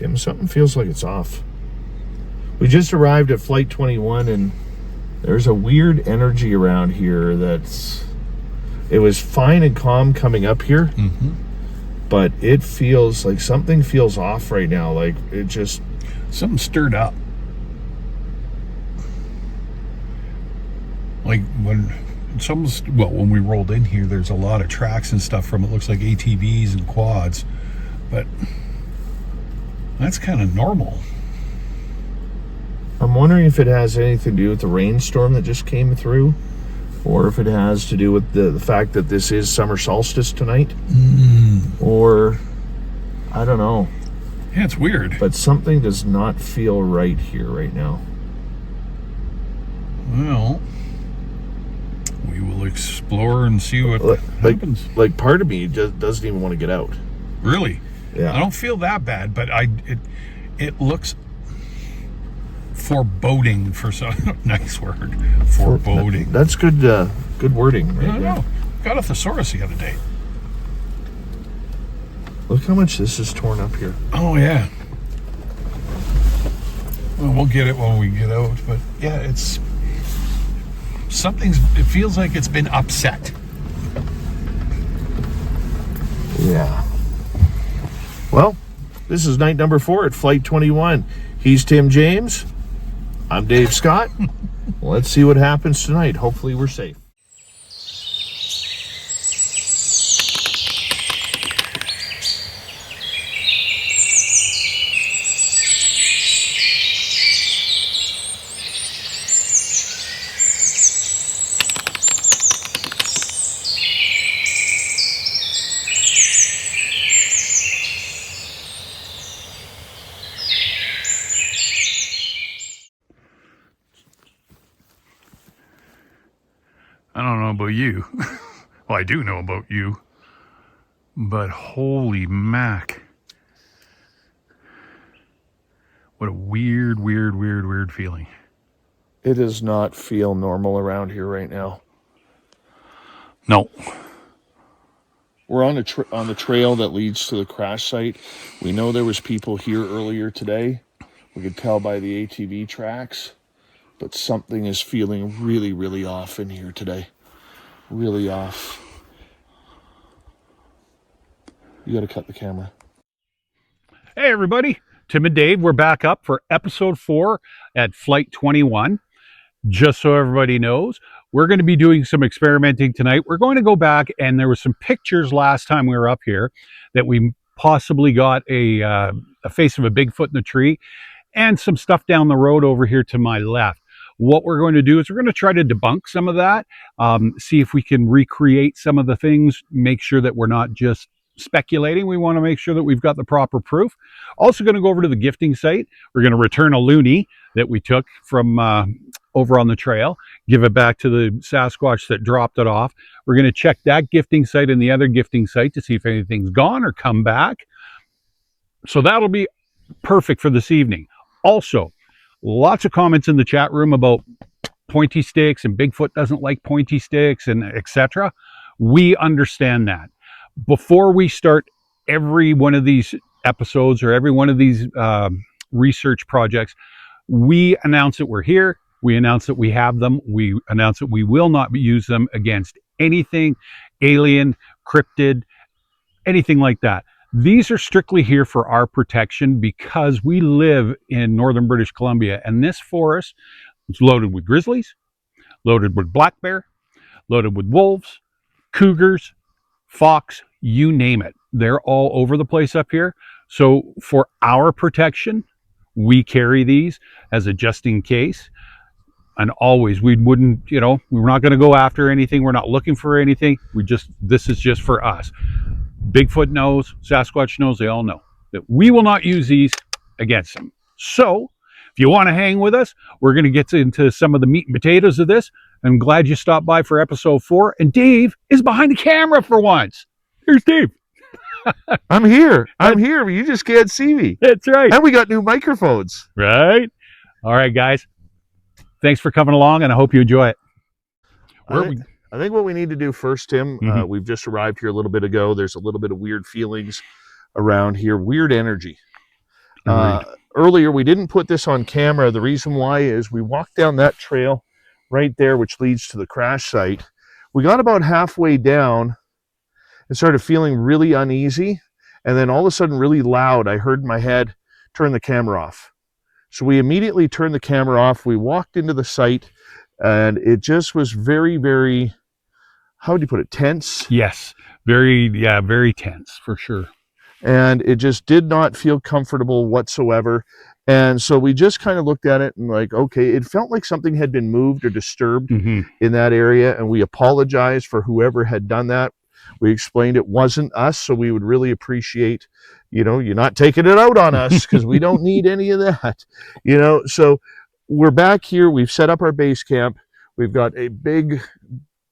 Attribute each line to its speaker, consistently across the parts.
Speaker 1: Tim, something feels like it's off. We just arrived at Flight 21 and there's a weird energy around here it was fine and calm coming up here, but it feels like something feels off right now. Like it just...
Speaker 2: Something stirred up. Like when we rolled in here, there's a lot of tracks and stuff from, it looks like ATVs and quads, but that's kind of normal.
Speaker 1: I'm wondering if it has anything to do with the rainstorm that just came through, or if it has to do with the fact that this is summer solstice tonight, or I don't know.
Speaker 2: Yeah, it's weird.
Speaker 1: But something does not feel right here right now.
Speaker 2: Well, we will explore and see what happens.
Speaker 1: Like part of me just doesn't even want to get out.
Speaker 2: Really?
Speaker 1: Yeah.
Speaker 2: I don't feel that bad, but it looks foreboding for some nice word. Foreboding.
Speaker 1: That's good. Good wording. Right?
Speaker 2: I don't know. Got a thesaurus the other day.
Speaker 1: Look how much this is torn up here.
Speaker 2: Oh yeah. Well, we'll get it when we get out, but yeah, it feels like it's been upset.
Speaker 1: Yeah. Well, this is night number 4 at Flight 21. He's Tim James. I'm Dave Scott. Let's see what happens tonight. Hopefully we're safe.
Speaker 2: I don't know about you. Well, I do know about you. But holy mac. What a weird feeling.
Speaker 1: It does not feel normal around here right now.
Speaker 2: No.
Speaker 1: We're on the trail that leads to the crash site. We know there was people here earlier today. We could tell by the ATV tracks. But something is feeling really off in here today. Really off. You got to cut the camera.
Speaker 2: Hey everybody, Tim and Dave, we're back up for episode 4 at Flight 21. Just so everybody knows, we're going to be doing some experimenting tonight. We're going to go back, and there were some pictures last time we were up here that we possibly got a face of a Bigfoot in the tree and some stuff down the road over here to my left. What we're going to do is we're going to try to debunk some of that, see if we can recreate some of the things, make sure that we're not just speculating. We want to make sure that we've got the proper proof. Also going to go over to the gifting site. We're going to return a loonie that we took from over on the trail, give it back to the Sasquatch that dropped it off. We're going to check that gifting site and the other gifting site to see if anything's gone or come back. So that'll be perfect for this evening. Also, lots of comments in the chat room about pointy sticks and Bigfoot doesn't like pointy sticks and etc. We understand that. Before we start every one of these episodes or every one of these research projects, we announce that we're here. We announce that we have them. We announce that we will not use them against anything alien, cryptid, anything like that. These are strictly here for our protection because we live in northern British Columbia, and this forest is loaded with grizzlies, loaded with black bear, loaded with wolves, cougars, fox, you name it. They're all over the place up here. So for our protection, we carry these as a just in case. And always, we wouldn't, we're not going to go after anything. We're not looking for anything. This is just for us. Bigfoot knows, Sasquatch knows, they all know that we will not use these against them. So if you want to hang with us, we're going to get into some of the meat and potatoes of this. I'm glad you stopped by for episode 4. And Dave is behind the camera for once. Here's Dave.
Speaker 1: I'm here. But you just can't see me.
Speaker 2: That's right.
Speaker 1: And we got new microphones.
Speaker 2: Right. All right, guys. Thanks for coming along, and I hope you enjoy it.
Speaker 1: I think what we need to do first, Tim, we've just arrived here a little bit ago. There's a little bit of weird feelings around here, weird energy.
Speaker 2: Agreed.
Speaker 1: Earlier, we didn't put this on camera. The reason why is we walked down that trail right there, which leads to the crash site. We got about halfway down and started feeling really uneasy. And then all of a sudden, really loud, I heard in my head, turn the camera off. So we immediately turned the camera off. We walked into the site, and it just was very, very, how would you put it, tense?
Speaker 2: Yes. Very tense for sure.
Speaker 1: And it just did not feel comfortable whatsoever. And so we just kind of looked at it and like, okay, it felt like something had been moved or disturbed
Speaker 2: Mm-hmm.
Speaker 1: in that area. And we apologized for whoever had done that. We explained it wasn't us. So we would really appreciate, you not taking it out on us, because we don't need any of that, So we're back here. We've set up our base camp. We've got a big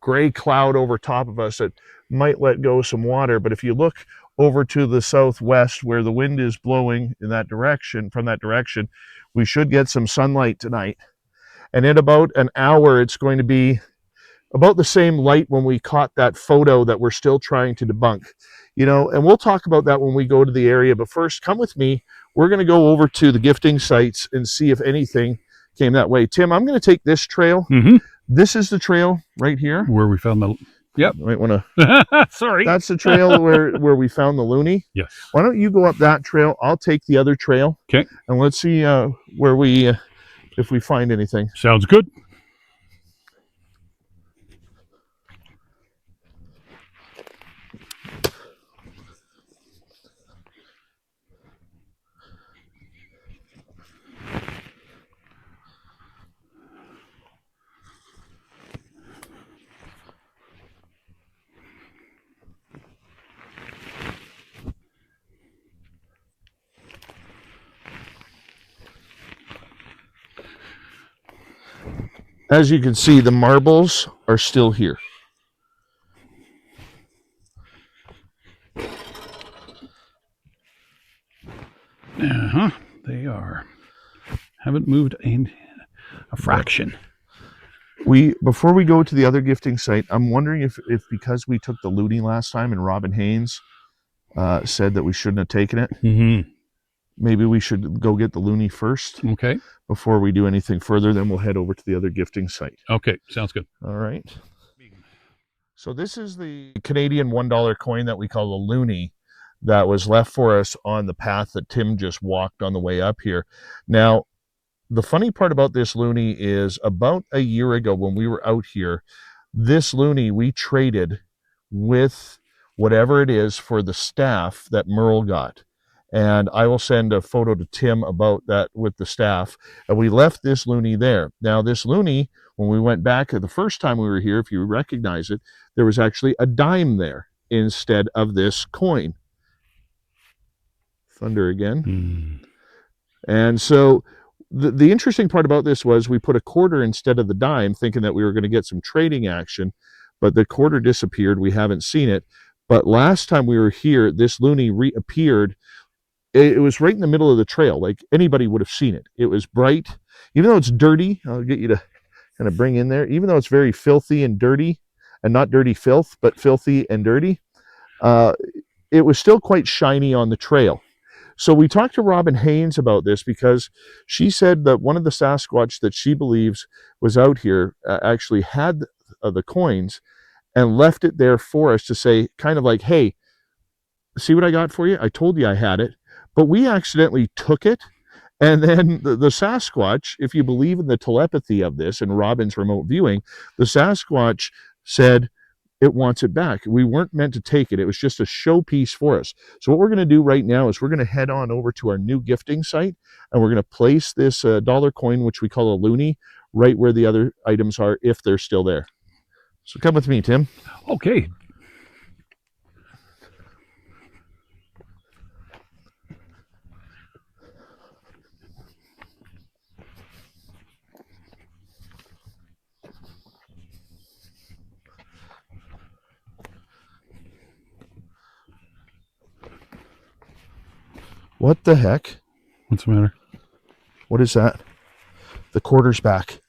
Speaker 1: gray cloud over top of us that might let go some water. But if you look over to the southwest where the wind is blowing in that direction, from that direction, we should get some sunlight tonight. And in about an hour, it's going to be about the same light when we caught that photo that we're still trying to debunk. And we'll talk about that when we go to the area. But first, come with me. We're going to go over to the gifting sites and see if anything came that way. Tim, I'm going to take this trail.
Speaker 2: Mm-hmm.
Speaker 1: This is the trail right here.
Speaker 2: Where we found the... Yep.
Speaker 1: You might want to...
Speaker 2: Sorry.
Speaker 1: That's the trail where we found the loony.
Speaker 2: Yes.
Speaker 1: Why don't you go up that trail? I'll take the other trail.
Speaker 2: Okay.
Speaker 1: And let's see where we, if we find anything.
Speaker 2: Sounds good.
Speaker 1: As you can see, the marbles are still here.
Speaker 2: Uh-huh. They are. Haven't moved a fraction.
Speaker 1: Before we go to the other gifting site, I'm wondering if because we took the looting last time and Robin Haynes said that we shouldn't have taken it,
Speaker 2: Mm-hmm.
Speaker 1: maybe we should go get the loony first.
Speaker 2: Okay.
Speaker 1: Before we do anything further. Then we'll head over to the other gifting site.
Speaker 2: Okay. Sounds good.
Speaker 1: All right. So this is the Canadian $1 coin that we call the loony that was left for us on the path that Tim just walked on the way up here. Now, the funny part about this loony is about a year ago when we were out here, this loony we traded with whatever it is for the staff that Merle got. And I will send a photo to Tim about that with the staff. And we left this loony there. Now, this loony, when we went back the first time we were here, if you recognize it, there was actually a dime there instead of this coin. Thunder again.
Speaker 2: Mm.
Speaker 1: And so the interesting part about this was we put a quarter instead of the dime, thinking that we were going to get some trading action, but the quarter disappeared. We haven't seen it. But last time we were here, this loony reappeared. It was right in the middle of the trail. Like anybody would have seen it. It was bright. Even though it's dirty, I'll get you to kind of bring in there. Even though it's very filthy and dirty, and not dirty filth, but filthy and dirty, it was still quite shiny on the trail. So we talked to Robin Haynes about this because she said that one of the Sasquatch that she believes was out here actually had the coins and left it there for us to say, kind of like, hey, see what I got for you? I told you I had it. But we accidentally took it. And then the Sasquatch, if you believe in the telepathy of this and Robin's remote viewing, the Sasquatch said it wants it back. We weren't meant to take it. It was just a showpiece for us. So what we're going to do right now is we're going to head on over to our new gifting site, and we're going to place this dollar coin, which we call a loony, right where the other items are, if they're still there. So come with me, Tim.
Speaker 2: Okay.
Speaker 1: What the heck?
Speaker 2: What's the matter?
Speaker 1: What is that? The quarter's back.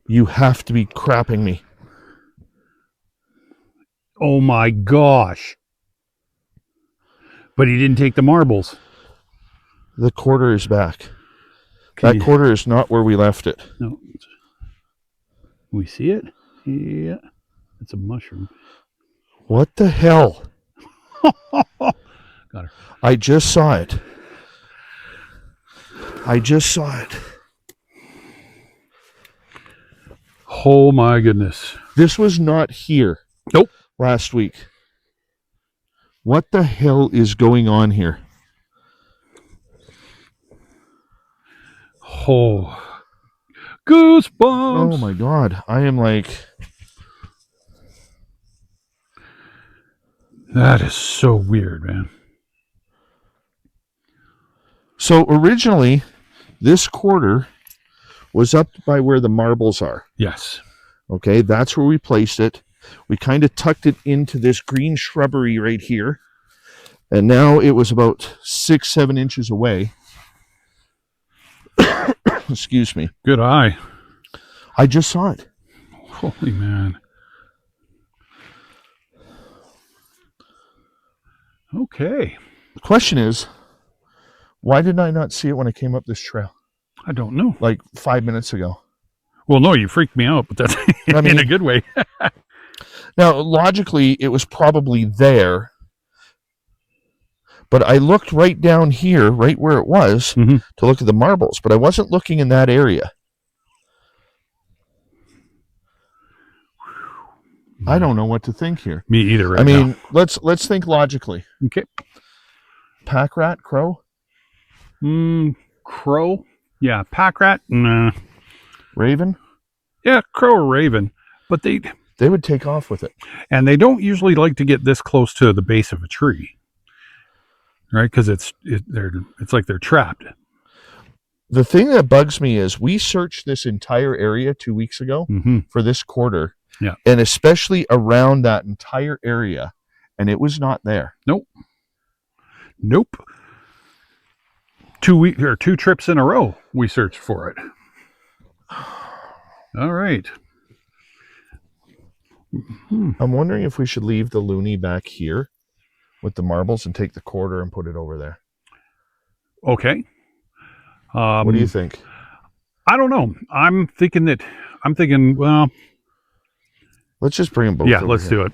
Speaker 1: You have to be crapping me.
Speaker 2: Oh my gosh. But he didn't take the marbles.
Speaker 1: The quarter is back.
Speaker 2: Can
Speaker 1: That quarter is not where we left it.
Speaker 2: No. We see it? Yeah. It's a mushroom.
Speaker 1: What the hell?
Speaker 2: Got her.
Speaker 1: I just saw it. I just saw it.
Speaker 2: Oh my goodness.
Speaker 1: This was not here.
Speaker 2: Nope.
Speaker 1: Last week. What the hell is going on here?
Speaker 2: Oh. Goosebumps.
Speaker 1: Oh my God. I am like...
Speaker 2: That is so weird, man.
Speaker 1: So originally, this quarter was up by where the marbles are.
Speaker 2: Yes.
Speaker 1: Okay, that's where we placed it. We kind of tucked it into this green shrubbery right here. And now it was about 6-7 inches away. Excuse me.
Speaker 2: Good eye.
Speaker 1: I just saw it.
Speaker 2: Holy man. Okay.
Speaker 1: The question is, why did I not see it when I came up this trail?
Speaker 2: I don't know.
Speaker 1: Like 5 minutes ago.
Speaker 2: Well, no, you freaked me out, but that's
Speaker 1: I mean,
Speaker 2: in a good way.
Speaker 1: Now, logically, it was probably there. But I looked right down here, right where it was, to look at the marbles. But I wasn't looking in that area. I don't know what to think here.
Speaker 2: Me either right
Speaker 1: I mean,
Speaker 2: now.
Speaker 1: let's think logically.
Speaker 2: Okay.
Speaker 1: Pack rat, crow?
Speaker 2: Crow? Yeah, pack rat? Nah.
Speaker 1: Raven?
Speaker 2: Yeah, crow or raven. But they
Speaker 1: would take off with it.
Speaker 2: And they don't usually like to get this close to the base of a tree. Right? Because it's like they're trapped.
Speaker 1: The thing that bugs me is we searched this entire area 2 weeks ago for this quarter.
Speaker 2: Yeah.
Speaker 1: And especially around that entire area. And it was not there.
Speaker 2: Nope. 2 trips in a row we searched for it. All right.
Speaker 1: I'm wondering if we should leave the loony back here with the marbles and take the quarter and put it over there.
Speaker 2: Okay.
Speaker 1: What do you think?
Speaker 2: I don't know. I'm thinking, well...
Speaker 1: Let's just bring them both
Speaker 2: Yeah,
Speaker 1: over
Speaker 2: let's
Speaker 1: here.
Speaker 2: do it.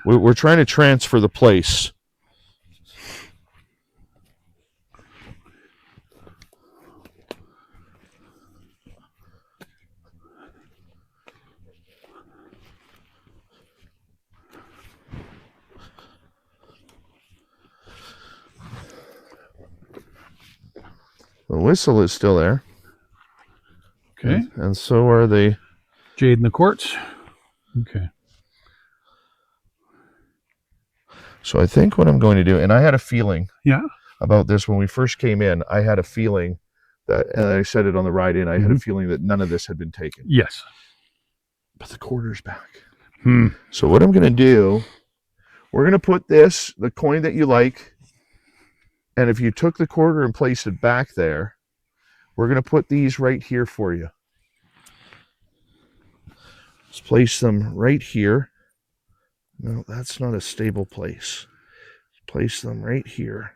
Speaker 1: We're trying to transfer the place. The whistle is still there.
Speaker 2: Okay.
Speaker 1: And so are the...
Speaker 2: Jade and the quartz. Okay.
Speaker 1: So I think what I'm going to do, and I had a feeling about this when we first came in, I had a feeling that, and I said it on the ride in, I had a feeling that none of this had been taken.
Speaker 2: Yes.
Speaker 1: But the quarter's back. So what I'm going to do, we're going to put this, the coin that you like, and if you took the quarter and placed it back there, we're going to put these right here for you. Let's place them right here. No, that's not a stable place. Place them right here.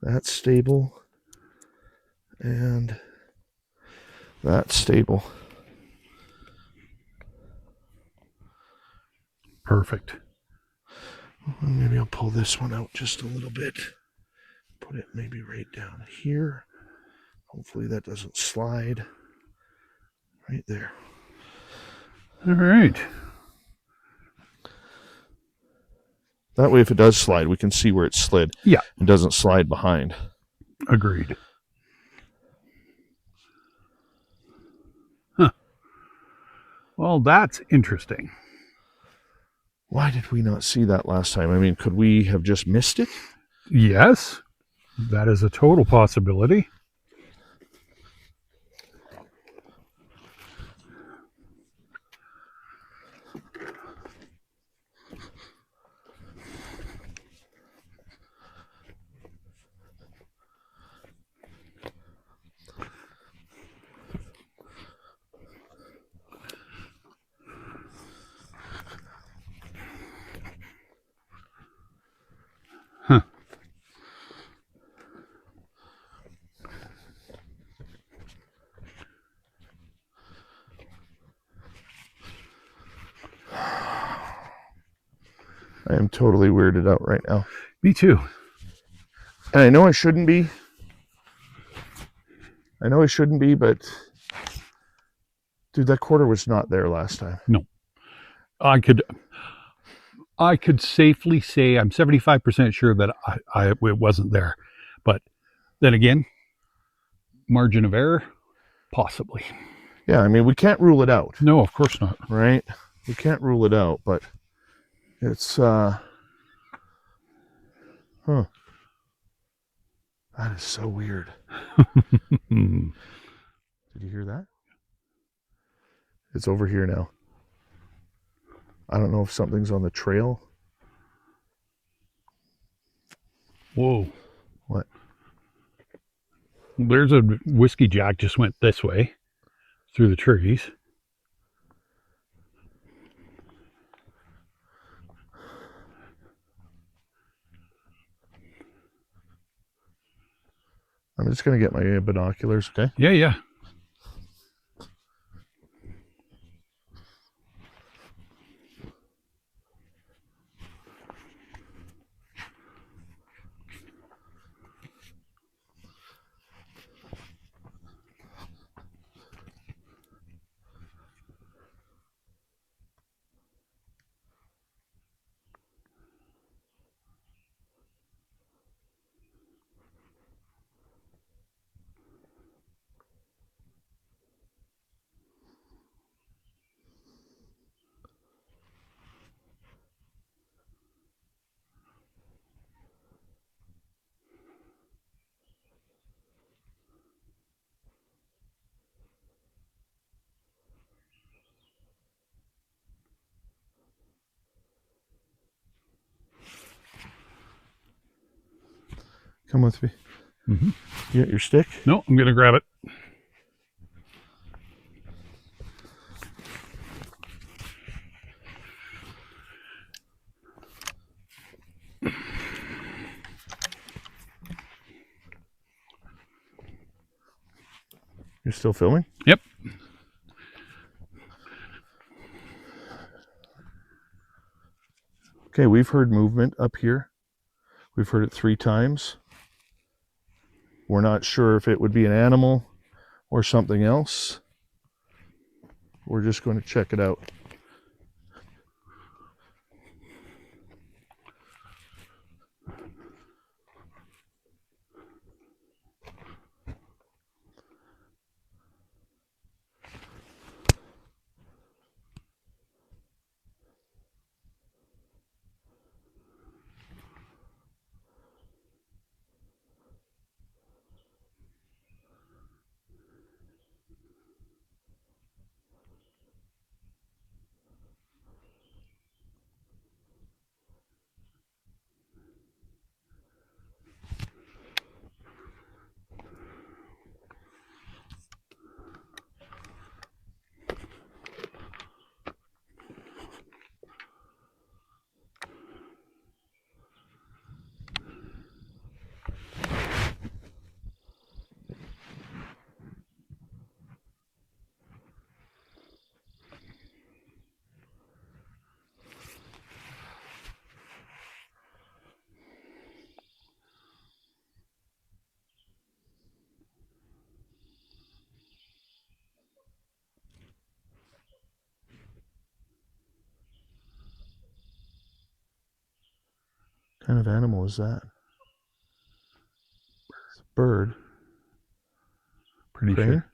Speaker 1: That's stable. And that's stable.
Speaker 2: Perfect.
Speaker 1: Maybe I'll pull this one out just a little bit. Put it maybe right down here. Hopefully that doesn't slide. Right there.
Speaker 2: All right.
Speaker 1: That way, if it does slide, we can see where it slid.
Speaker 2: Yeah.
Speaker 1: It doesn't slide behind.
Speaker 2: Agreed. Huh. Well, that's interesting.
Speaker 1: Why did we not see that last time? I mean, could we have just missed it?
Speaker 2: Yes. That is a total possibility.
Speaker 1: I am totally weirded out right now.
Speaker 2: Me too.
Speaker 1: And I know I shouldn't be. But dude, that quarter was not there last time.
Speaker 2: No. I could safely say I'm 75% sure that it wasn't there. But then again, margin of error, possibly.
Speaker 1: Yeah, I mean, we can't rule it out.
Speaker 2: No, of course not.
Speaker 1: Right? We can't rule it out, but it's That is so weird. Did you hear that? It's over here now. I don't know if something's on the trail.
Speaker 2: Whoa.
Speaker 1: What?
Speaker 2: There's a whiskey jack just went this way through the trees.
Speaker 1: I'm just going to get my binoculars, okay?
Speaker 2: Yeah, yeah.
Speaker 1: Come with me.
Speaker 2: Mm-hmm.
Speaker 1: You got your stick?
Speaker 2: No, I'm going to grab it.
Speaker 1: You're still filming?
Speaker 2: Yep.
Speaker 1: Okay, we've heard movement up here. We've heard it 3 times. We're not sure if it would be an animal or something else. We're just going to check it out. What kind of animal is that? It's a bird.
Speaker 2: Pretty
Speaker 1: Prayer?
Speaker 2: sure.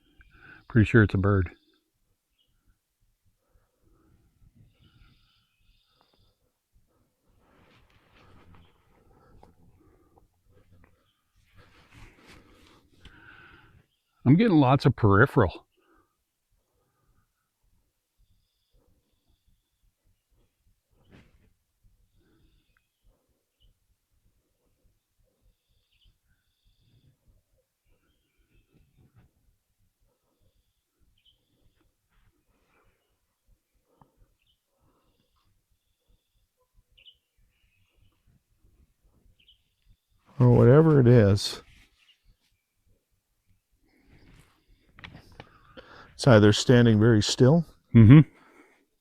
Speaker 2: Pretty sure it's a bird. I'm getting lots of peripheral.
Speaker 1: Or whatever it is. It's either standing very still
Speaker 2: Mm-hmm.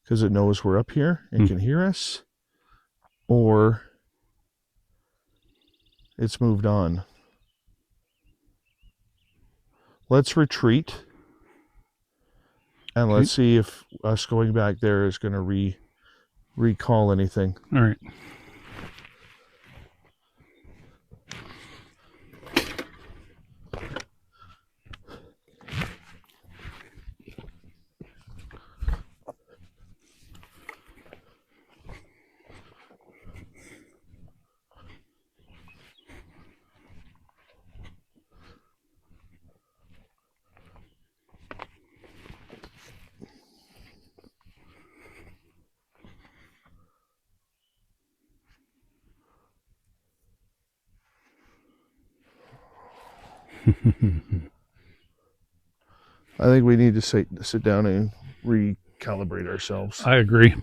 Speaker 1: because it knows we're up here and can hear us, or it's moved on. Let's retreat, and let's see if us going back there is going to recall anything.
Speaker 2: All right.
Speaker 1: I think we need to sit down and recalibrate ourselves.
Speaker 2: I agree.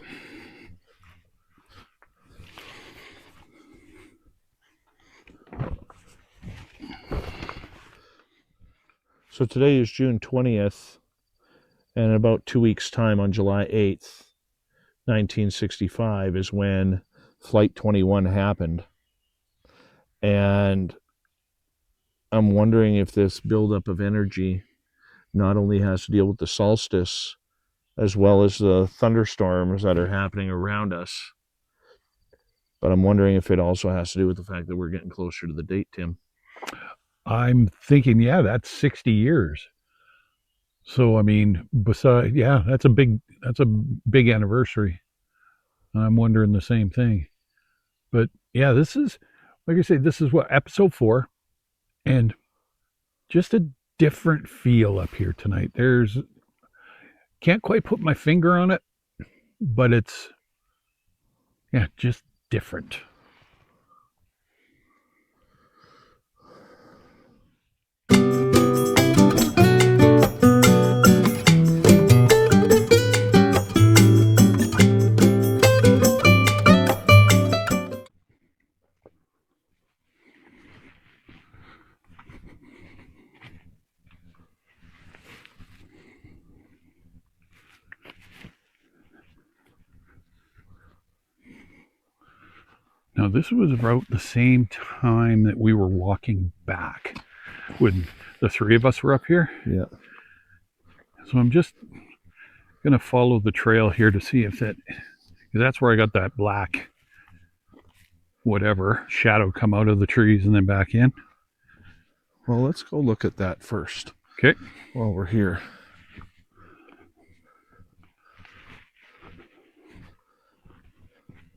Speaker 1: So today is June 20th, and in about 2 weeks' time, on July 8th, 1965, is when Flight 21 happened. And I'm wondering if this buildup of energy not only has to deal with the solstice, as well as the thunderstorms that are happening around us, but I'm wondering if it also has to do with the fact that we're getting closer to the date, Tim.
Speaker 2: I'm thinking, yeah, that's 60 years. So, I mean, besides, yeah, that's a big anniversary. I'm wondering the same thing. But yeah, this is, like I say, this is what, episode 4, and just a different feel up here tonight. Can't quite put my finger on it, but it's, yeah, just different. Now, this was about the same time that we were walking back when the three of us were up here.
Speaker 1: Yeah.
Speaker 2: So I'm just going to follow the trail here to see if that's where I got that black, whatever, shadow come out of the trees and then back in.
Speaker 1: Well, let's go look at that first.
Speaker 2: Okay.
Speaker 1: While we're here.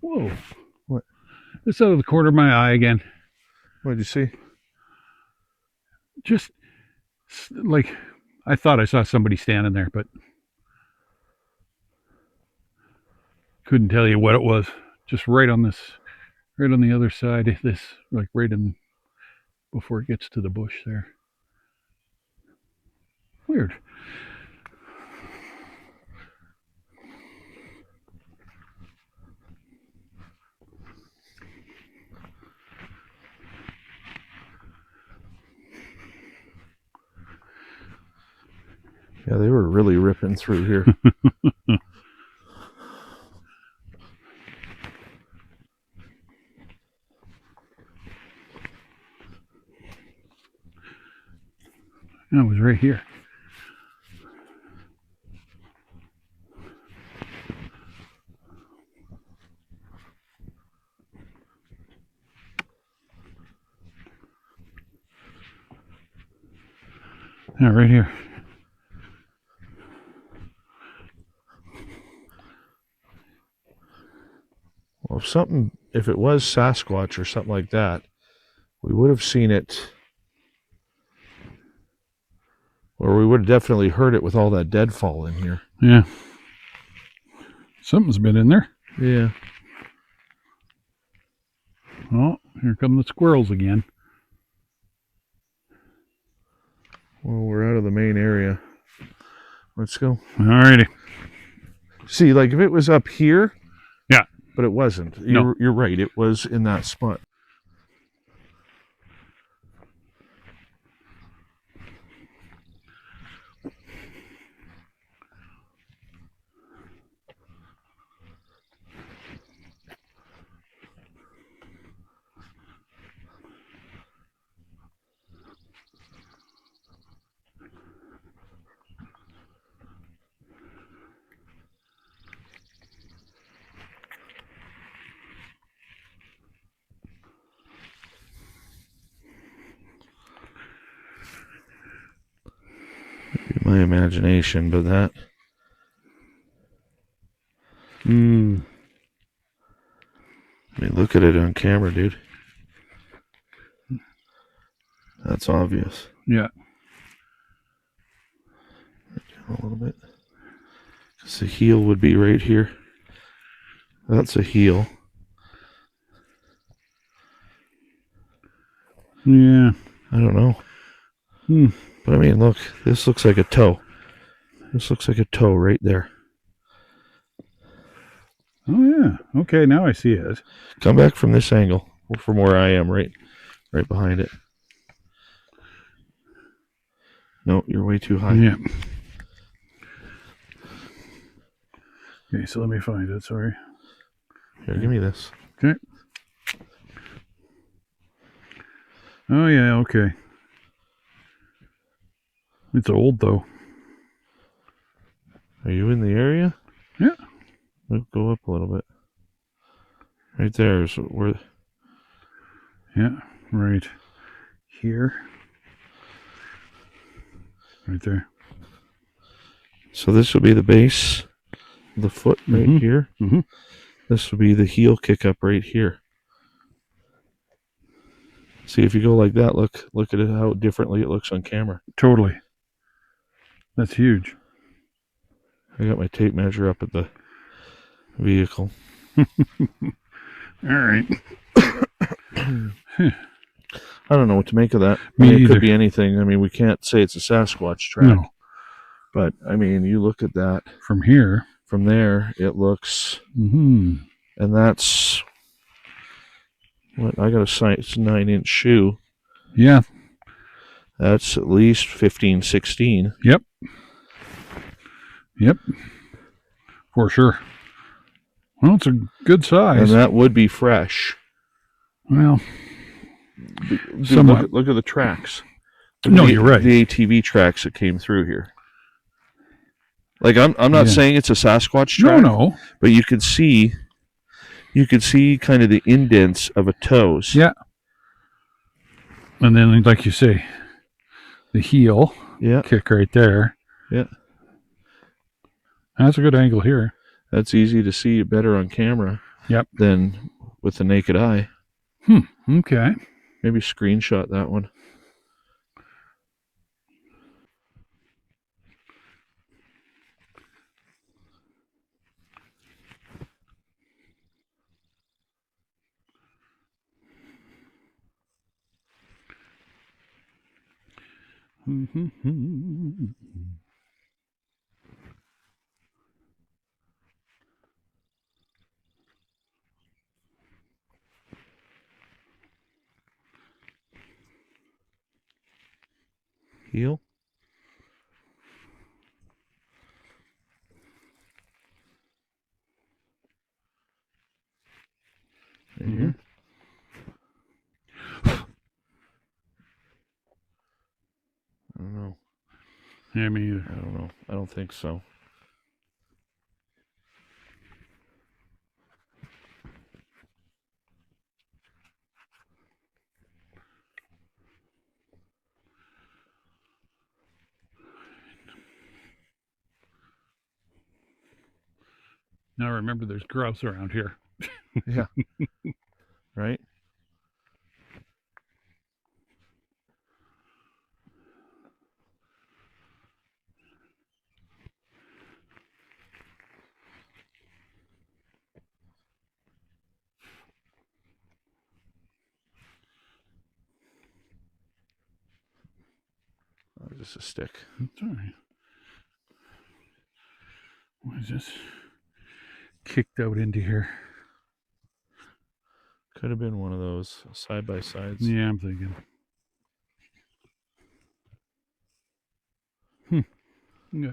Speaker 2: Whoa.
Speaker 1: What?
Speaker 2: It's out of the corner of my eye again.
Speaker 1: What did you see?
Speaker 2: Just like, I thought I saw somebody standing there, but couldn't tell you what it was. Just right on the other side of this, like right in, before it gets to the bush there. Weird.
Speaker 1: Yeah, they were really ripping through here.
Speaker 2: It was right here. Yeah, right here.
Speaker 1: Well, if it was Sasquatch or something like that, we would have seen it, or we would have definitely heard it with all that deadfall in here.
Speaker 2: Yeah. Something's been in there.
Speaker 1: Yeah.
Speaker 2: Oh, here come the squirrels again.
Speaker 1: Well, we're out of the main area. Let's go.
Speaker 2: Alrighty.
Speaker 1: See, like if it was up here.
Speaker 2: Yeah.
Speaker 1: But it wasn't.
Speaker 2: No.
Speaker 1: You're right. It was in that spot. my imagination, but that. I mean, look at it on camera, dude. That's obvious.
Speaker 2: Yeah.
Speaker 1: A little bit. Because the heel would be right here. That's a heel.
Speaker 2: Yeah.
Speaker 1: I don't know. But I mean, look. This looks like a toe. This looks like a toe right there.
Speaker 2: Oh, yeah. Okay, now I see it.
Speaker 1: Come back from this angle. From where I am, right behind it. No, you're way too high.
Speaker 2: Yeah. Okay, so let me find it. Sorry.
Speaker 1: Here, give me this.
Speaker 2: Okay. Oh, yeah, okay. It's old, though.
Speaker 1: Are you in the area?
Speaker 2: Yeah.
Speaker 1: Let's go up a little bit. Right there is where.
Speaker 2: Yeah, right here. Right there.
Speaker 1: So this will be the base of the foot right here. This will be the heel kick up right here. See, if you go like that, look at it, how differently it looks on camera.
Speaker 2: Totally. That's huge.
Speaker 1: I got my tape measure up at the vehicle.
Speaker 2: All right.
Speaker 1: I don't know what to make of that.
Speaker 2: Me
Speaker 1: it could be
Speaker 2: either.
Speaker 1: anything. I mean, we can't say it's a Sasquatch track.
Speaker 2: No.
Speaker 1: But, I mean, you look at that.
Speaker 2: From here.
Speaker 1: From there, it looks... And that's... What? I got a size 9-inch shoe.
Speaker 2: Yeah.
Speaker 1: That's at least 15, 16.
Speaker 2: Yep. Yep. For sure. Well, it's a good size.
Speaker 1: And that would be fresh.
Speaker 2: Well,
Speaker 1: Dude,
Speaker 2: somewhat.
Speaker 1: Look at the tracks.
Speaker 2: You're right.
Speaker 1: The ATV tracks that came through here. Like I'm not saying it's a Sasquatch track.
Speaker 2: No.
Speaker 1: But you could see kind of the indents of a toes.
Speaker 2: Yeah. And then, like you say, the heel kick right there.
Speaker 1: Yeah.
Speaker 2: That's a good angle here.
Speaker 1: That's easy to see better on camera.
Speaker 2: Yep.
Speaker 1: Than with the naked eye.
Speaker 2: Okay.
Speaker 1: Maybe screenshot that one. Heel. Here. I don't know.
Speaker 2: Yeah, me either.
Speaker 1: I don't know. I don't think so.
Speaker 2: Now remember, there's grouse around here.
Speaker 1: Yeah. Right? Oh, just a stick.
Speaker 2: That's all right. What is this? Kicked out into here.
Speaker 1: Could have been one of those side-by-sides.
Speaker 2: Yeah, I'm thinking. Yeah.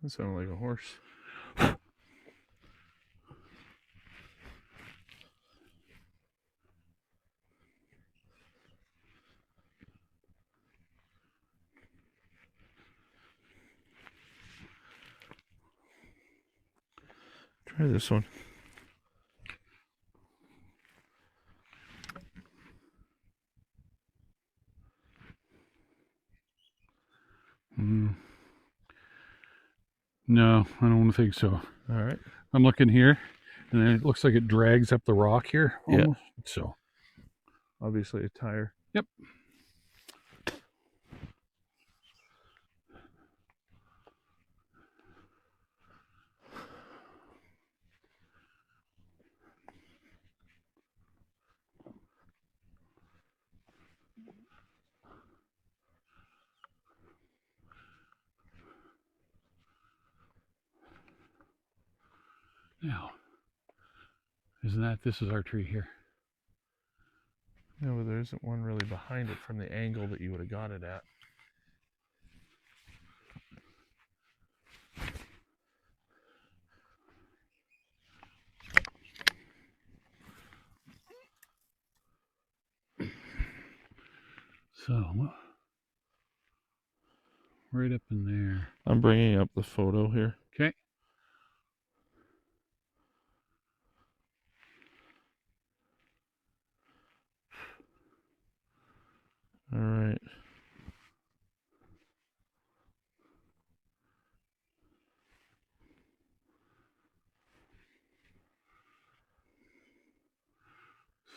Speaker 1: That sounded like a horse. Try this one.
Speaker 2: No, I don't think so.
Speaker 1: All right.
Speaker 2: I'm looking here, and then it looks like it drags up the rock here.
Speaker 1: Yeah.
Speaker 2: Almost. So.
Speaker 1: Obviously a tire.
Speaker 2: Yep. Now, this is our tree here.
Speaker 1: No, but there isn't one really behind it from the angle that you would have got it at.
Speaker 2: So, right up in there.
Speaker 1: I'm bringing up the photo here.
Speaker 2: Okay.
Speaker 1: All right.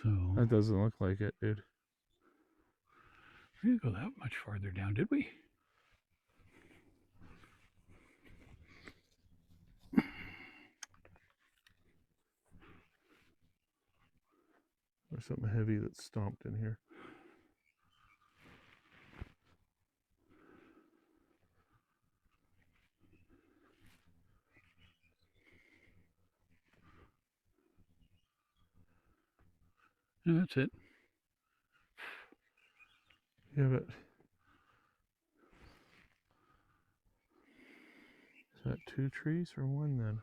Speaker 2: So,
Speaker 1: That doesn't look like it, dude.
Speaker 2: we didn't go that much farther down, did we?
Speaker 1: There's something heavy that's stomped in here.
Speaker 2: Yeah, that's it.
Speaker 1: Yeah, but is that 2 trees or 1 then?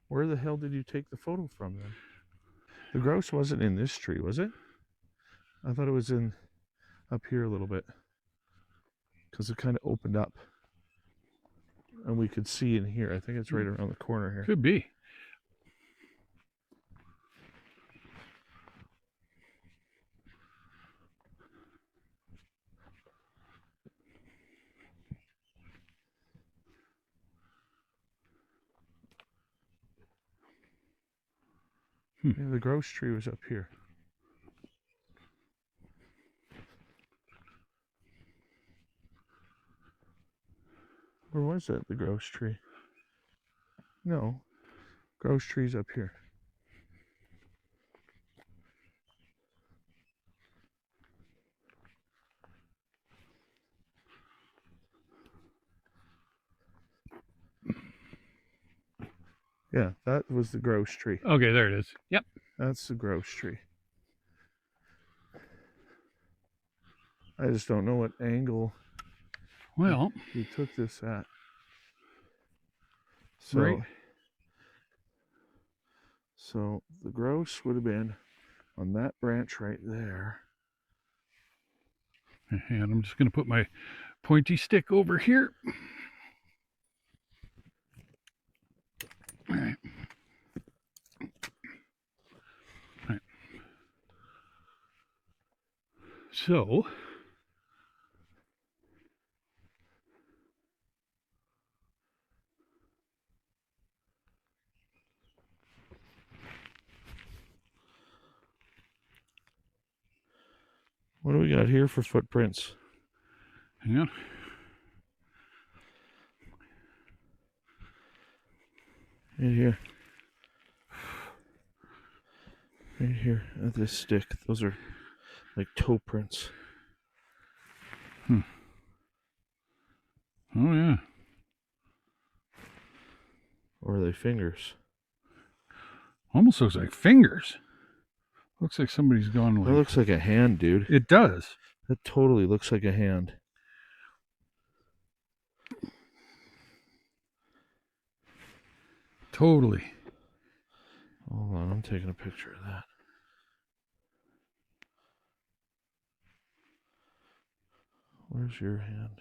Speaker 1: Where the hell did you take the photo from then? The grouse wasn't in this tree, was it? I thought it was in up here a little bit, because it kind of opened up and we could see in here. I think it's right around the corner here.
Speaker 2: Could be.
Speaker 1: Yeah, the grouse tree was up here. Where was that, the grouse tree? No, grouse tree's up here. Yeah, that was the grouse tree.
Speaker 2: Okay, there it is. Yep.
Speaker 1: That's the grouse tree. I just don't know what angle
Speaker 2: Well,
Speaker 1: you took this at. So,
Speaker 2: right.
Speaker 1: So the grouse would have been on that branch right there.
Speaker 2: And I'm just going to put my pointy stick over here. All right. All right. So,
Speaker 1: What do we got here for footprints?
Speaker 2: hang on.
Speaker 1: Right here. Right here at this stick. Those are like toe prints.
Speaker 2: Oh, yeah.
Speaker 1: Or are they fingers?
Speaker 2: Almost looks like fingers. Looks like somebody's gone like...
Speaker 1: That looks like a hand, dude.
Speaker 2: It does.
Speaker 1: That totally looks like a hand.
Speaker 2: Totally.
Speaker 1: Hold on, I'm taking a picture of that. Where's your hand?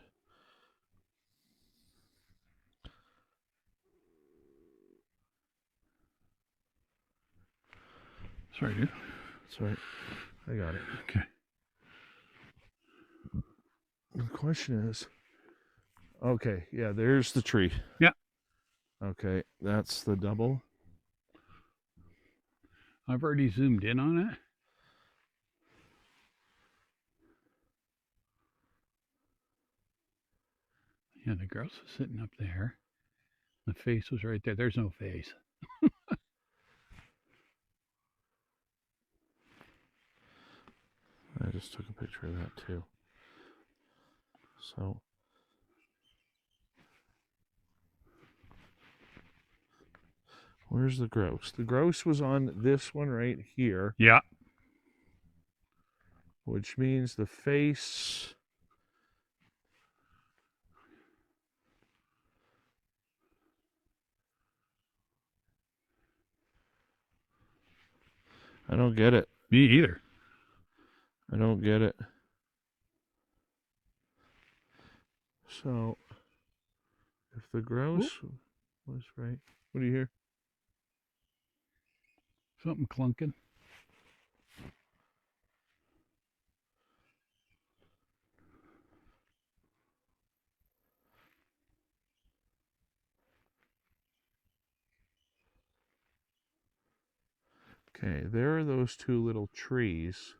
Speaker 2: Sorry, dude.
Speaker 1: Sorry, I got it.
Speaker 2: Okay.
Speaker 1: The question is, okay, yeah, there's the tree.
Speaker 2: Yeah.
Speaker 1: Okay, that's the double.
Speaker 2: I've already zoomed in on it. Yeah, the grouse was sitting up there. The face was right there. There's no face.
Speaker 1: I just took a picture of that too. So where's the grouse? The grouse was on this one right here.
Speaker 2: Yeah.
Speaker 1: Which means the face. I don't get it.
Speaker 2: Me either.
Speaker 1: I don't get it. So, if the grouse was right, what do you hear?
Speaker 2: Something clunking.
Speaker 1: Okay, there are those two little trees.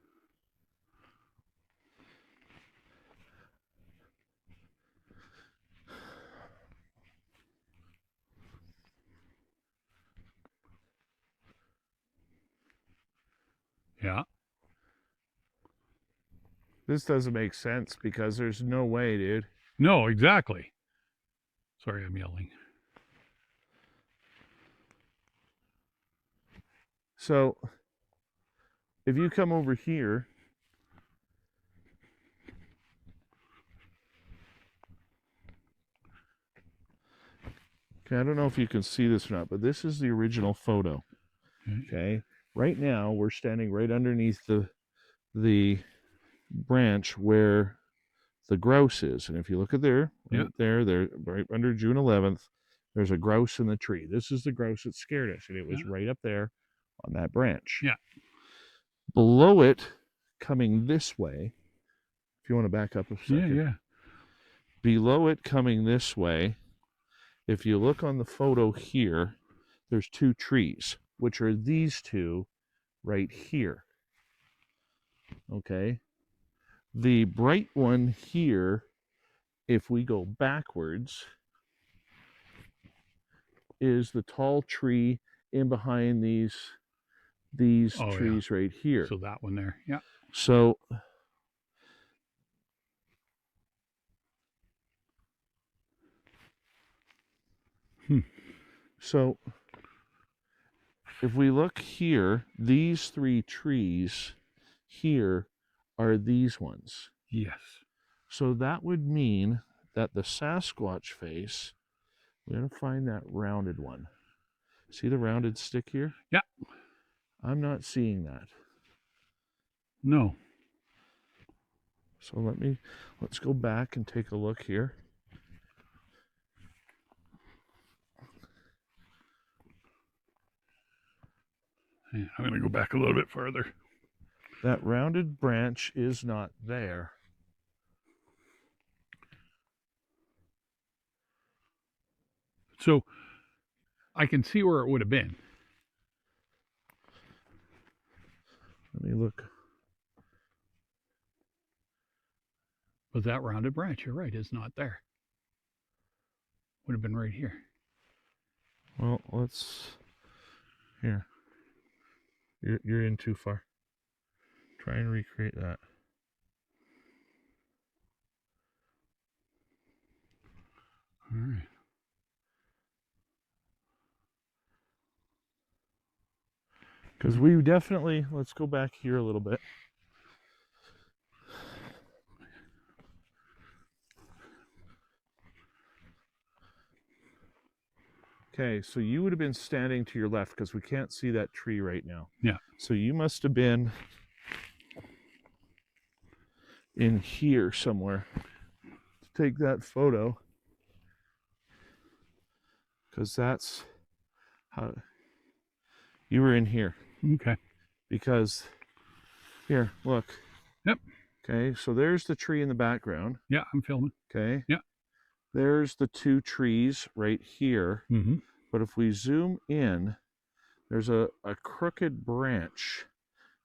Speaker 2: Yeah.
Speaker 1: This doesn't make sense because there's no way, dude.
Speaker 2: No, exactly. Sorry, I'm yelling.
Speaker 1: So, if you come over here, okay, I don't know if you can see this or not, but this is the original photo. Okay, right now we're standing right underneath the branch where the grouse is, and if you look at there, right there, right under June 11th, there's a grouse in the tree. This is the grouse that scared us, and it was right up there on that branch.
Speaker 2: Yeah.
Speaker 1: Below it, coming this way, if you want to back up a second.
Speaker 2: Yeah.
Speaker 1: Below it, coming this way, if you look on the photo here, there's two trees, which are these two right here. Okay. The bright one here, if we go backwards, is the tall tree in behind these trees right here.
Speaker 2: So that one there. Yeah.
Speaker 1: So so if we look here, these three trees here are these ones.
Speaker 2: Yes.
Speaker 1: So that would mean that the Sasquatch face, we're going to find that rounded one. See the rounded stick here?
Speaker 2: Yeah.
Speaker 1: I'm not seeing that.
Speaker 2: No.
Speaker 1: So let's go back and take a look here.
Speaker 2: I'm going to go back a little bit further.
Speaker 1: That rounded branch is not there.
Speaker 2: So I can see where it would have been.
Speaker 1: Let me look.
Speaker 2: But that rounded branch, you're right, is not there. Would have been right here.
Speaker 1: Well, here. You're in too far. Try and recreate that.
Speaker 2: All right.
Speaker 1: Because we definitely, let's go back here a little bit. Okay, so you would have been standing to your left because we can't see that tree right now.
Speaker 2: Yeah.
Speaker 1: So you must have been in here somewhere to take that photo, because that's how you were in here.
Speaker 2: Okay.
Speaker 1: Because here, look.
Speaker 2: Yep.
Speaker 1: Okay, so there's the tree in the background.
Speaker 2: Yeah, I'm filming.
Speaker 1: Okay.
Speaker 2: Yeah.
Speaker 1: There's the two trees right here.
Speaker 2: Mm-hmm.
Speaker 1: But if we zoom in, there's a crooked branch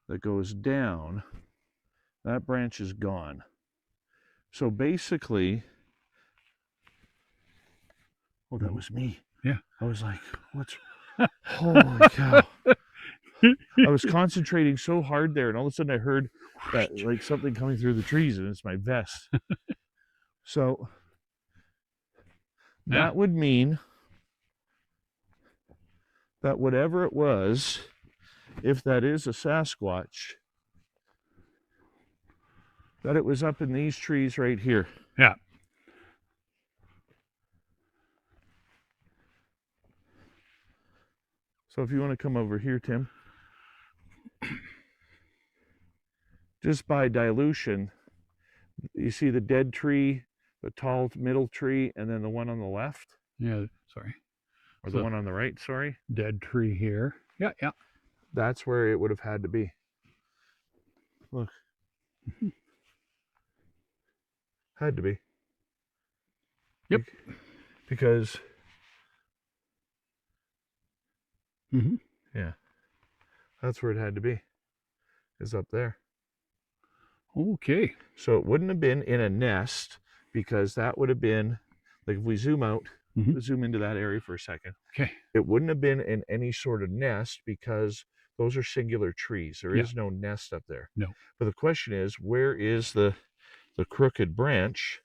Speaker 1: that goes down. That branch is gone. So basically, oh, that was me.
Speaker 2: Yeah.
Speaker 1: I was like, what's, holy cow. I was concentrating so hard there, and all of a sudden I heard that, like, something coming through the trees, and it's my vest. So that would mean that whatever it was, if that is a Sasquatch, that it was up in these trees right here.
Speaker 2: Yeah.
Speaker 1: So if you want to come over here, Tim, just by dilution, you see the dead tree, the tall middle tree, and then the one on the left?
Speaker 2: Yeah, sorry.
Speaker 1: Or the one on the right, sorry?
Speaker 2: Dead tree here. Yeah, yeah.
Speaker 1: That's where it would have had to be. Look. Had to be.
Speaker 2: Yep.
Speaker 1: Because, yeah, that's where it had to be, is up there.
Speaker 2: Okay.
Speaker 1: So it wouldn't have been in a nest, because that would have been, like, if we zoom out, zoom into that area for a second.
Speaker 2: Okay.
Speaker 1: It wouldn't have been in any sort of nest, because those are singular trees. There is no nest up there.
Speaker 2: No.
Speaker 1: But the question is, where is the crooked branch,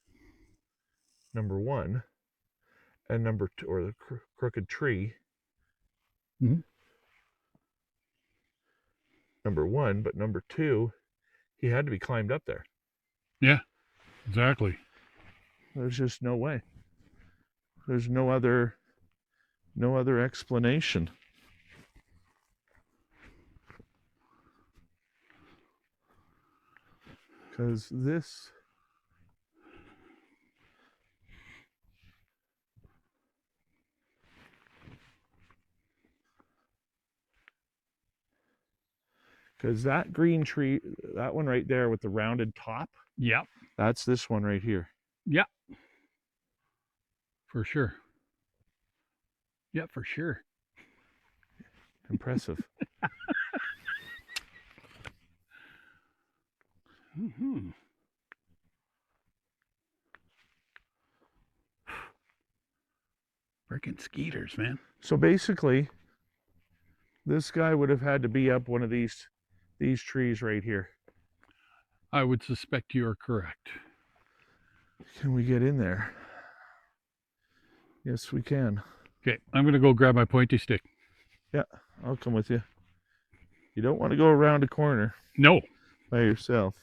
Speaker 1: number one, and number two, or the crooked tree, number one, but number two, he had to be climbed up there.
Speaker 2: Yeah, exactly.
Speaker 1: There's just no way. There's no other explanation. Because this, because that green tree, that one right there with the rounded top,
Speaker 2: Yep.
Speaker 1: that's this one right here.
Speaker 2: Yep. For sure. Yeah, for sure.
Speaker 1: Impressive.
Speaker 2: Freaking skeeters, man.
Speaker 1: So basically, this guy would have had to be up one of these trees right here.
Speaker 2: I would suspect you are correct.
Speaker 1: Can we get in there? Yes, we can.
Speaker 2: Okay, I'm going to go grab my pointy stick.
Speaker 1: Yeah, I'll come with you. You don't want to go around a corner.
Speaker 2: No.
Speaker 1: By yourself.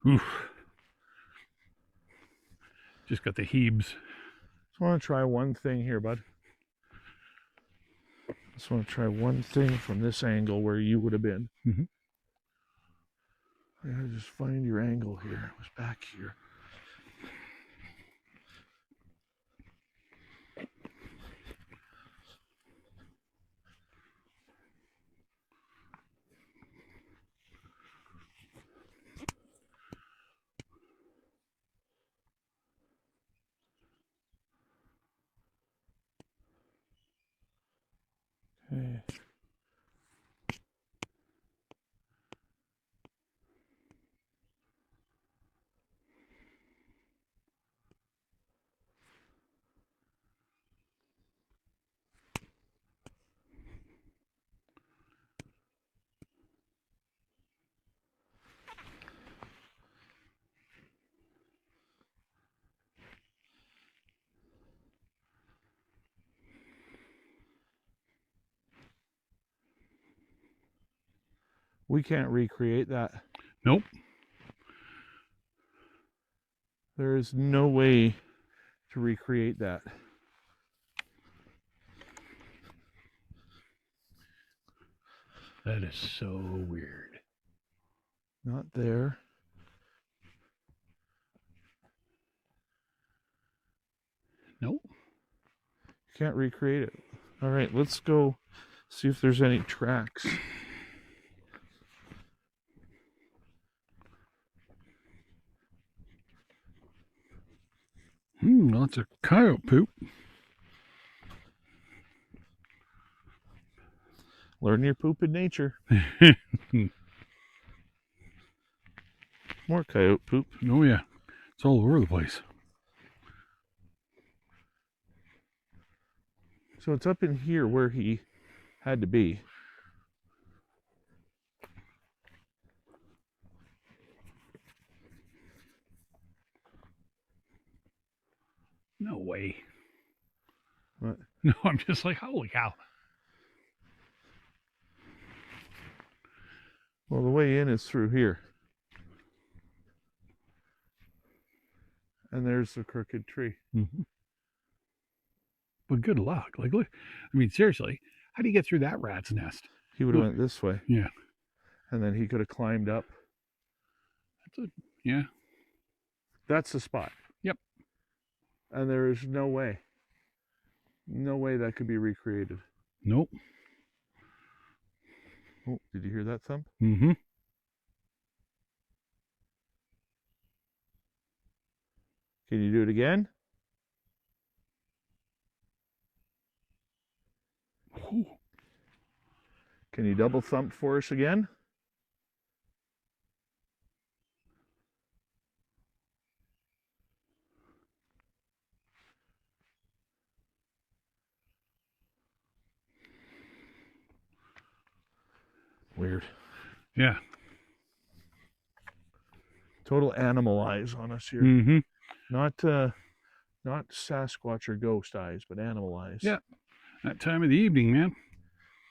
Speaker 2: Oof. Just got the heaves.
Speaker 1: Just want to try one thing here, bud. Just want to try one thing from this angle where you would have been. I gotta just find your angle here. It was back here. Okay. We can't recreate that.
Speaker 2: Nope.
Speaker 1: There is no way to recreate that.
Speaker 2: That is so weird.
Speaker 1: Not there.
Speaker 2: Nope.
Speaker 1: Can't recreate it. All right, let's go see if there's any tracks.
Speaker 2: Lots of coyote poop.
Speaker 1: Learn your poop in nature. More coyote poop.
Speaker 2: Oh yeah, it's all over the place.
Speaker 1: So it's up in here where he had to be.
Speaker 2: No way.
Speaker 1: What?
Speaker 2: No, I'm just like, holy cow.
Speaker 1: Well, the way in is through here. And there's the crooked tree.
Speaker 2: Mm-hmm. But good luck. Like, look, I mean, seriously, how do you get through that rat's nest?
Speaker 1: He would have went this way.
Speaker 2: Yeah.
Speaker 1: And then he could have climbed up.
Speaker 2: Yeah.
Speaker 1: That's the spot.
Speaker 2: Yep.
Speaker 1: And there is no way that could be recreated.
Speaker 2: Nope.
Speaker 1: Oh, did you hear that thump?
Speaker 2: Mm-hmm.
Speaker 1: Can you do it again?
Speaker 2: Ooh.
Speaker 1: Can you double thump for us again? Weird.
Speaker 2: Yeah.
Speaker 1: Total animal eyes on us here.
Speaker 2: Mm-hmm.
Speaker 1: Not Sasquatch or ghost eyes, but animal eyes.
Speaker 2: Yeah. That time of the evening, man.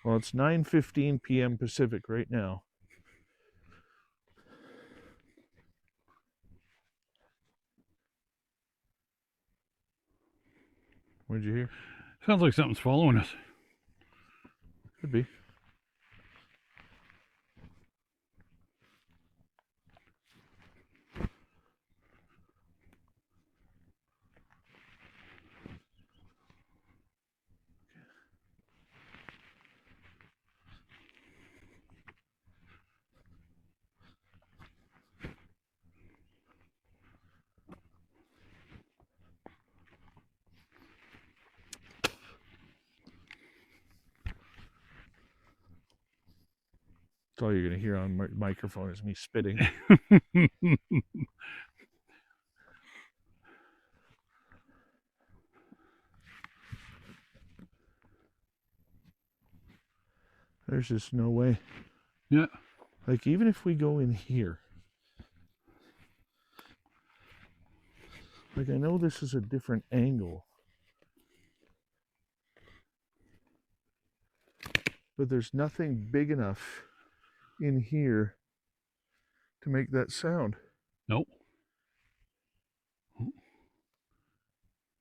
Speaker 1: Well, it's 9:15 p.m. Pacific right now. What did you hear?
Speaker 2: Sounds like something's following us.
Speaker 1: Could be. That's all you're going to hear on my microphone is me spitting. There's just no way.
Speaker 2: Yeah.
Speaker 1: Like, even if we go in here. Like, I know this is a different angle. But there's nothing big enough in here to make that sound.
Speaker 2: Nope.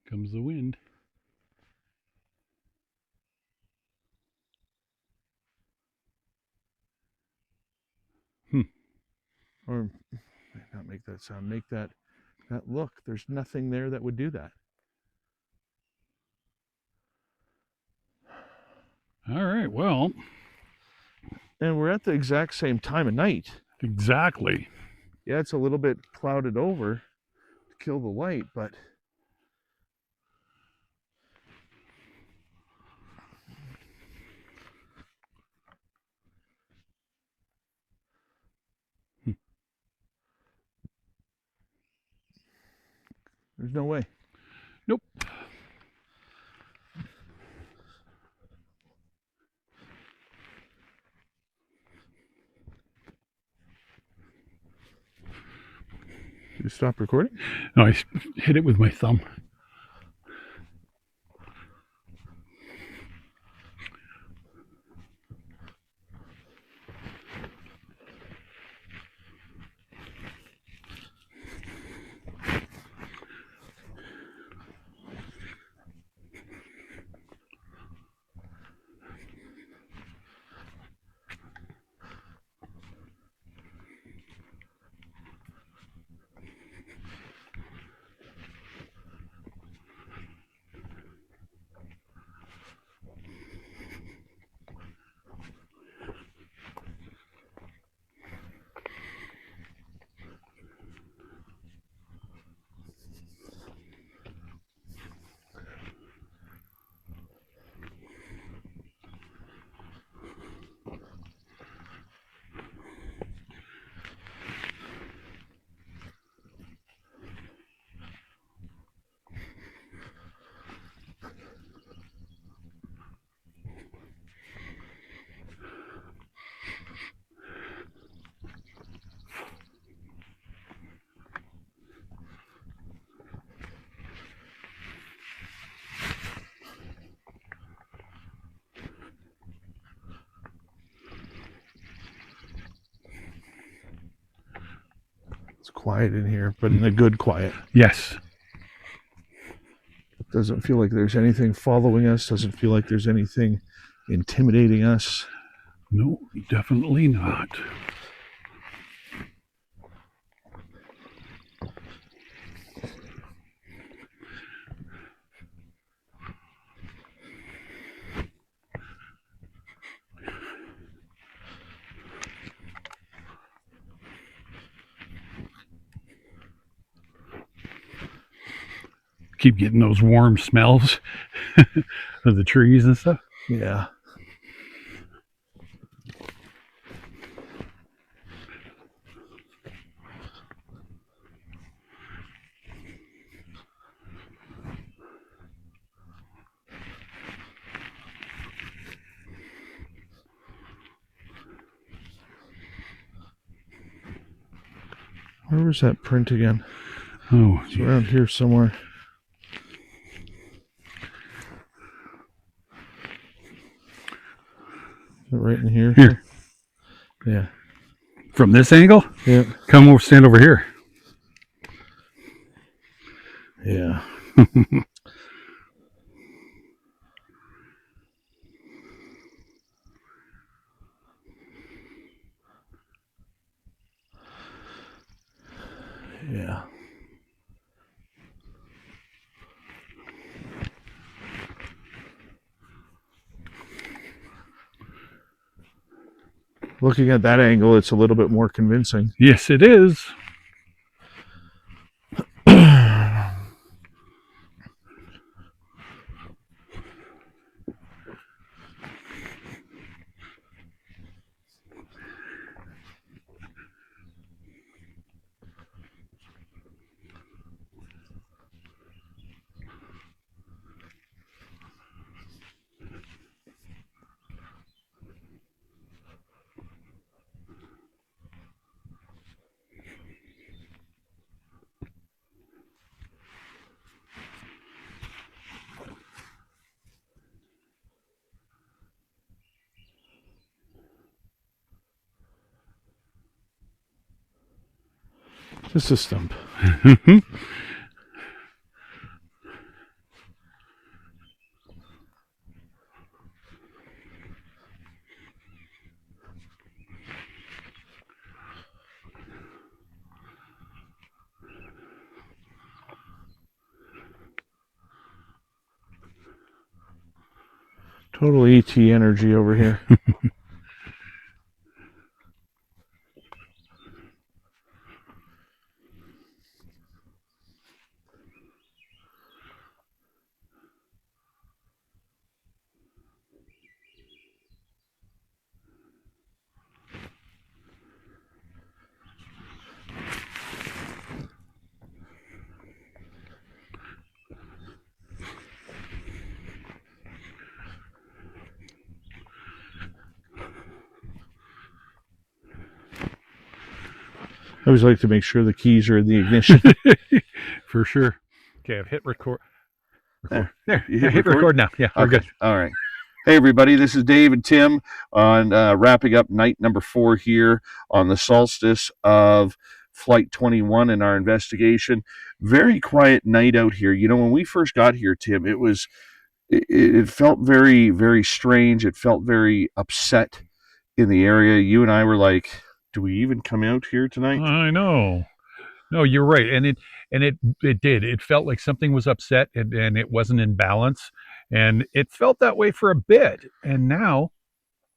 Speaker 2: Comes the wind.
Speaker 1: Or not make that sound, make that look. There's nothing there that would do that.
Speaker 2: All right, well.
Speaker 1: And we're at the exact same time of night.
Speaker 2: Exactly.
Speaker 1: Yeah, it's a little bit clouded over to kill the light, but there's no way.
Speaker 2: Nope.
Speaker 1: You stop recording?
Speaker 2: No, I hit it with my thumb.
Speaker 1: quiet in here, but in a good quiet.
Speaker 2: Yes.
Speaker 1: Doesn't feel like there's anything following us. Doesn't feel like there's anything intimidating us.
Speaker 2: No, definitely not. Keep getting those warm smells of the trees and stuff.
Speaker 1: Yeah. Where was that print again?
Speaker 2: Oh,
Speaker 1: it's around here somewhere. Is it right in here?
Speaker 2: Here.
Speaker 1: Yeah.
Speaker 2: From this angle?
Speaker 1: Yeah.
Speaker 2: Come over, stand over here.
Speaker 1: Yeah. Yeah. Looking at that angle, it's a little bit more convincing.
Speaker 2: Yes, it is.
Speaker 1: Just a stump. Total ET energy over here. I always like to make sure the keys are in the ignition.
Speaker 2: For sure. Okay, I've hit record.
Speaker 3: There.
Speaker 2: There.
Speaker 3: You hit
Speaker 2: Hit record now. Yeah, we're good.
Speaker 3: All right. Hey, everybody. This is Dave and Tim on wrapping up night number 4 here on the solstice of Flight 21 in our investigation. Very quiet night out here. You know, when we first got here, Tim, it felt very, very strange. It felt very upset in the area. You and I were like, do we even come out here tonight?
Speaker 2: I know. No, you're right, and it did. It felt like something was upset, and it wasn't in balance, and it felt that way for a bit, and now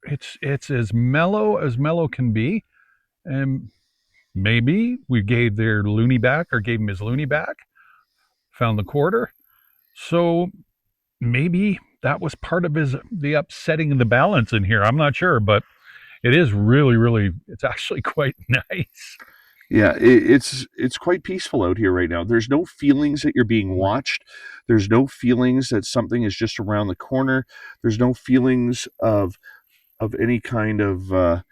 Speaker 2: it's as mellow can be, and maybe we gave their loony back or gave him his loony back, found the quarter, so maybe that was part of the upsetting of the balance in here. I'm not sure, but it is really, it's actually quite nice.
Speaker 3: Yeah, it's quite peaceful out here right now. There's no feelings that you're being watched. There's no feelings that something is just around the corner. There's no feelings of any kind of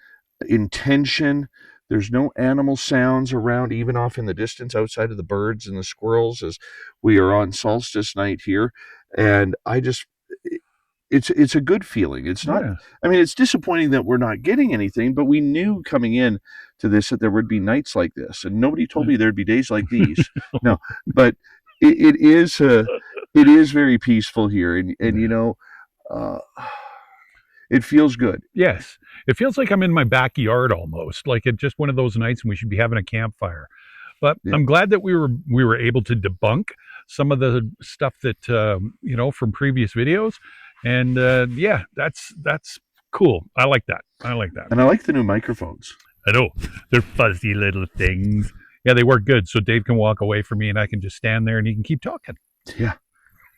Speaker 3: intention. There's no animal sounds around, even off in the distance outside of the birds and the squirrels as we are on solstice night here. And it's a good feeling. It's not.
Speaker 2: Yeah.
Speaker 3: I mean, it's disappointing that we're not getting anything, but we knew coming in to this that there would be nights like this, and nobody told me there'd be days like these. No, but it is very peaceful here, and you know, it feels good.
Speaker 2: Yes. It feels like I'm in my backyard almost, like it's just one of those nights and we should be having a campfire. But
Speaker 3: Yeah.
Speaker 2: I'm glad that we were able to debunk some of the stuff that you know, from previous videos. And yeah, that's cool. I like that.
Speaker 3: And I like the new microphones.
Speaker 2: I know. They're fuzzy little things. Yeah, they work good. So Dave can walk away from me and I can just stand there and he can keep talking.
Speaker 3: Yeah.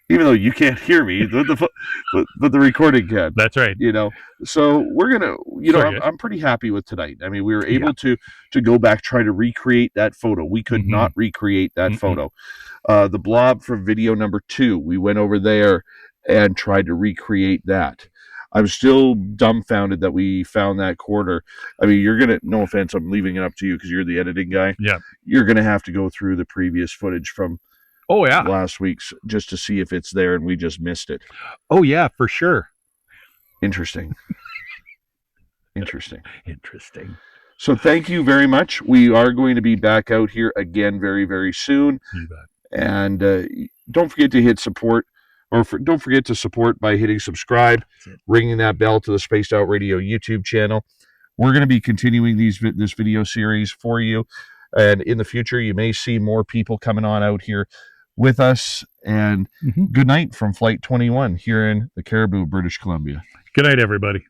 Speaker 3: Even though you can't hear me, but the recording can.
Speaker 2: That's right.
Speaker 3: You know, so we're gonna, you know,
Speaker 2: Sorry,
Speaker 3: I'm pretty happy with tonight. I mean, we were able to go back, try to recreate that photo. We could not recreate that photo. The blob from video number 2, we went over there and tried to recreate that. I'm still dumbfounded that we found that quarter. I mean, you're gonna, no offense, I'm leaving it up to you because you're the editing guy.
Speaker 2: Yeah.
Speaker 3: You're gonna have to go through the previous footage from last week's just to see if it's there and we just missed it.
Speaker 2: Oh yeah, for sure.
Speaker 3: Interesting.
Speaker 2: So
Speaker 3: thank you very much. We are going to be back out here again very, very soon.
Speaker 2: you bet.
Speaker 3: And don't forget to hit support, or don't forget to support by hitting subscribe, ringing that bell to the Spaced Out Radio YouTube channel. We're going to be continuing this video series for you. And in the future, you may see more people coming on out here with us. And good night from Flight 21 here in the Cariboo, British Columbia.
Speaker 2: Good night, everybody.